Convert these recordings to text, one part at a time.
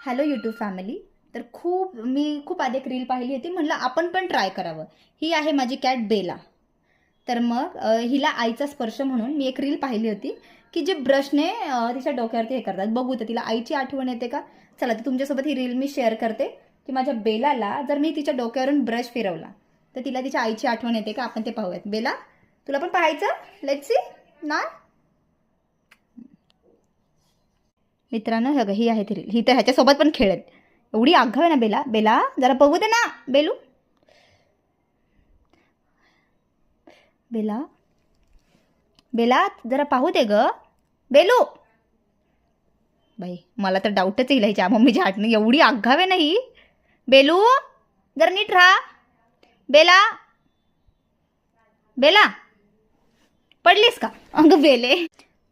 Hello YouTube family. तर मी खूप आधी एक रील पाहिली होती, म्हणलं आपण पण ट्राय करावं. ही आहे माझी कॅट बेला. तर मग हिला आईचा स्पर्श म्हणून मी एक रील पाहिली होती की जे ब्रशने तिच्या डोक्यावरती हे करतात. बघू तर तिला आईची आठवण येते का. चला तर तुमच्यासोबत ही रील मी शेअर करते की माझ्या बेलाला जर मी तिच्या डोक्यावरून ब्रश फिरवला तर तिला तिच्या आईची आठवण येते का. आपण ते पाहूयात. बेला, तुला पण पाहायचं? लेट्स सी ना. मित्रांनो ही आहे ती रील. ही तर ह्याच्यासोबत पण खेळत. एवढी आगाव आहे ना बेला. बेला जरा बघू दे ना बेलू. बेला बेला जरा पाहू दे ग बेलू. बाई मला तर डाऊटच येईल ह्याच्या मम्मीच्या आठवण. एवढी आगाव आहे ना ही. बेलू जरा नीट राहा. बेला बेला पडलीस का. अगं बेले.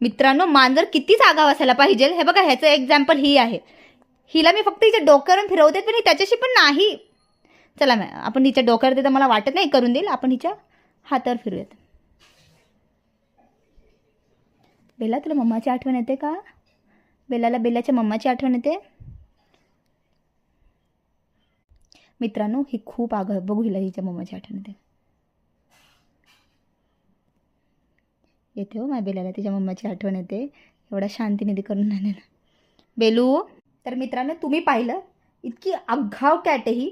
मित्रांनो मांजर कितीच आगाव असायला पाहिजे. हे बघा ह्याचं एक्झाम्पल ही आहे. हिला मी फक्त हिच्या डोक्यावरून फिरवते पण त्याच्याशी पण नाही. चला आपण हिच्या डोक्यावर तर मला वाटत नाही करून देईल. आपण हिच्या हातावर फिरूयात. बेला तुला मम्माची आठवण येते का. बेलाला बेलाच्या मम्माची आठवण येते. मित्रांनो ही खूप आगाव. बघू हिला हिच्या मम्माची आठवण येते. येते हो माझ्या बेलाला तिच्या मम्माची आठवण येते. एवढा शांतीने करून नाही ना बेलू. तर मित्रांनो तुम्ही पाहिलं इतकी आगाव कॅट आहे ही.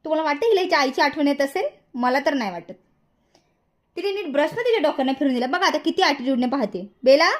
तुम्हाला वाटतं हिला हिच्या आईची आठवण येत असेल. मला तर नाही वाटत. तिने नीट ब्रशनं तिच्या डोक्यानं फिरून दिला. बघा आता किती ॲटिट्यूडने पाहते. बेला